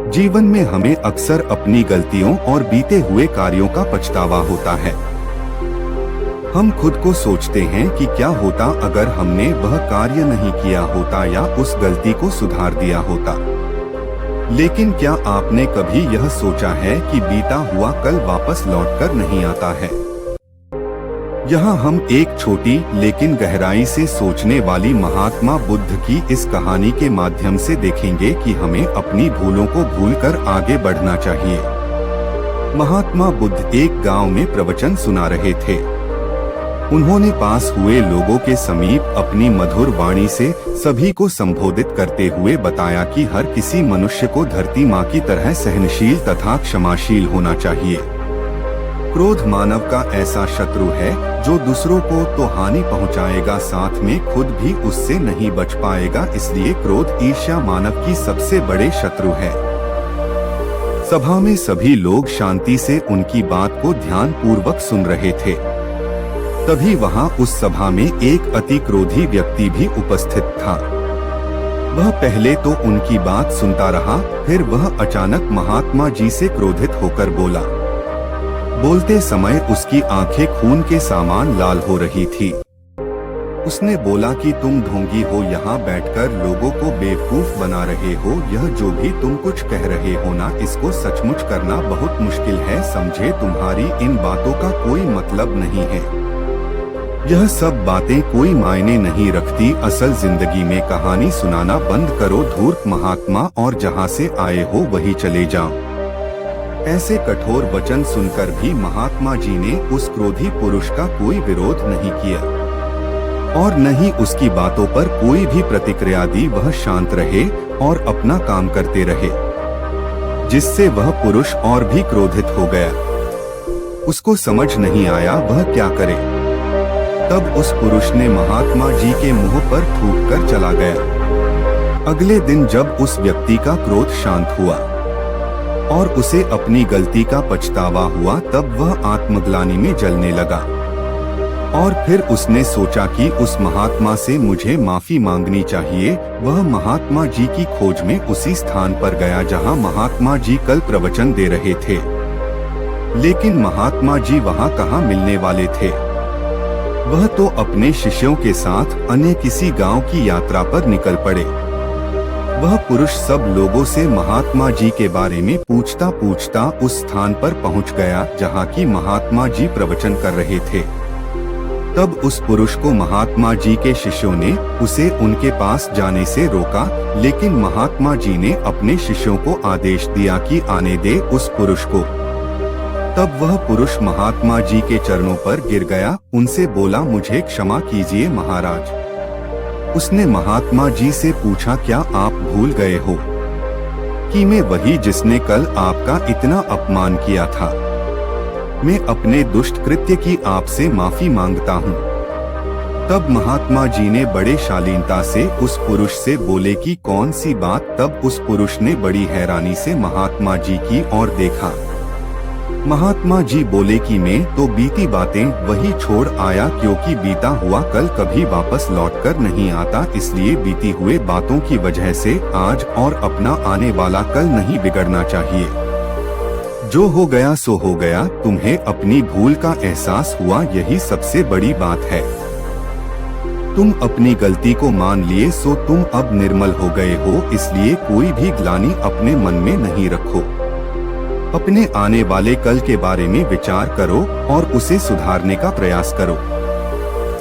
जीवन में हमें अक्सर अपनी गलतियों और बीते हुए कार्यों का पछतावा होता है। हम खुद को सोचते हैं कि क्या होता अगर हमने वह कार्य नहीं किया होता या उस गलती को सुधार दिया होता। लेकिन क्या आपने कभी यह सोचा है कि बीता हुआ कल वापस लौटकर नहीं आता है? यहाँ हम एक छोटी लेकिन गहराई से सोचने वाली महात्मा बुद्ध की इस कहानी के माध्यम से देखेंगे कि हमें अपनी भूलों को भूलकर आगे बढ़ना चाहिए। महात्मा बुद्ध एक गांव में प्रवचन सुना रहे थे। उन्होंने पास हुए लोगों के समीप अपनी मधुर वाणी से सभी को संबोधित करते हुए बताया कि हर किसी मनुष्य को धरती माँ की तरह सहनशील तथा क्षमाशील होना चाहिए। क्रोध मानव का ऐसा शत्रु है जो दूसरों को तो हानि पहुंचाएगा, साथ में खुद भी उससे नहीं बच पाएगा। इसलिए क्रोध ईर्ष्या मानव की सबसे बड़े शत्रु है। सभा में सभी लोग शांति से उनकी बात को ध्यान पूर्वक सुन रहे थे। तभी वहां उस सभा में एक अति क्रोधी व्यक्ति भी उपस्थित था। वह पहले तो उनकी बात सुनता रहा, फिर वह अचानक महात्मा जी से क्रोधित होकर बोला। बोलते समय उसकी आंखें खून के समान लाल हो रही थी। उसने बोला कि तुम ढोंगी हो, यहाँ बैठकर लोगों को बेवकूफ बना रहे हो। यह जो भी तुम कुछ कह रहे हो ना, इसको सचमुच करना बहुत मुश्किल है। समझे, तुम्हारी इन बातों का कोई मतलब नहीं है। यह सब बातें कोई मायने नहीं रखती। असल जिंदगी में कहानी सुनाना बंद करो, धूर्त महात्मा, और जहाँ से आए हो वही चले जाओ। ऐसे कठोर वचन सुनकर भी महात्मा जी ने उस क्रोधी पुरुष का कोई विरोध नहीं किया और न ही उसकी बातों पर कोई भी प्रतिक्रिया दी। वह शांत रहे और अपना काम करते रहे, जिससे वह पुरुष और भी क्रोधित हो गया। उसको समझ नहीं आया वह क्या करे। तब उस पुरुष ने महात्मा जी के मुंह पर थूक कर चला गया। अगले दिन जब उस व्यक्ति का क्रोध शांत हुआ और उसे अपनी गलती का पछतावा हुआ, तब वह आत्मग्लानि में जलने लगा और फिर उसने सोचा कि उस महात्मा से मुझे माफी मांगनी चाहिए। वह महात्मा जी की खोज में उसी स्थान पर गया जहां महात्मा जी कल प्रवचन दे रहे थे। लेकिन महात्मा जी वहां कहां मिलने वाले थे। वह तो अपने शिष्यों के साथ अन्य किसी गांव की यात्रा पर निकल पड़े। वह पुरुष सब लोगों से महात्मा जी के बारे में पूछता पूछता उस स्थान पर पहुंच गया जहां की महात्मा जी प्रवचन कर रहे थे। तब उस पुरुष को महात्मा जी के शिष्यों ने उसे उनके पास जाने से रोका, लेकिन महात्मा जी ने अपने शिष्यों को आदेश दिया कि आने दे उस पुरुष को। तब वह पुरुष महात्मा जी के चरणों पर गिर गया, उनसे बोला, मुझे क्षमा कीजिए महाराज। उसने महात्मा जी से पूछा, क्या आप भूल गए हो कि मैं वही जिसने कल आपका इतना अपमान किया था? मैं अपने दुष्ट कृत्य की आपसे माफी मांगता हूँ। तब महात्मा जी ने बड़े शालीनता से उस पुरुष से बोले कि कौन सी बात? तब उस पुरुष ने बड़ी हैरानी से महात्मा जी की ओर देखा। महात्मा जी बोले कि मैं तो बीती बातें वही छोड़ आया, क्योंकि बीता हुआ कल कभी वापस लौटकर नहीं आता। इसलिए बीती हुए बातों की वजह से आज और अपना आने वाला कल नहीं बिगड़ना चाहिए। जो हो गया सो हो गया। तुम्हें अपनी भूल का एहसास हुआ, यही सबसे बड़ी बात है। तुम अपनी गलती को मान लिए, सो तुम अब निर्मल हो गए हो। इसलिए कोई भी ग्लानि अपने मन में नहीं रखो। अपने आने वाले कल के बारे में विचार करो और उसे सुधारने का प्रयास करो।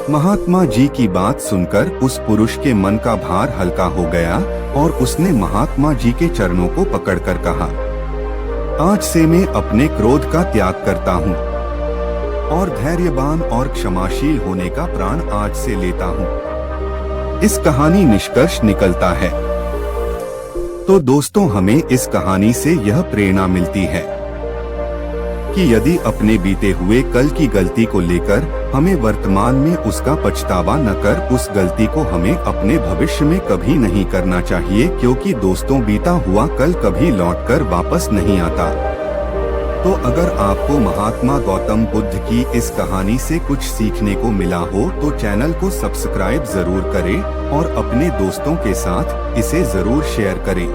महात्मा जी की बात सुनकर उस पुरुष के मन का भार हल्का हो गया और उसने महात्मा जी के चरणों को पकड़कर कहा, आज से मैं अपने क्रोध का त्याग करता हूँ और धैर्यवान और क्षमाशील होने का प्राण आज से लेता हूँ। इस कहानी निष्कर्ष निकलता है। तो दोस्तों, हमें इस कहानी से यह प्रेरणा मिलती है कि यदि अपने बीते हुए कल की गलती को लेकर हमें वर्तमान में उसका पछतावा न कर, उस गलती को हमें अपने भविष्य में कभी नहीं करना चाहिए, क्योंकि दोस्तों बीता हुआ कल कभी लौटकर वापस नहीं आता। तो अगर आपको महात्मा गौतम बुद्ध की इस कहानी से कुछ सीखने को मिला हो तो चैनल को सब्सक्राइब जरूर करें और अपने दोस्तों के साथ इसे जरूर शेयर करें।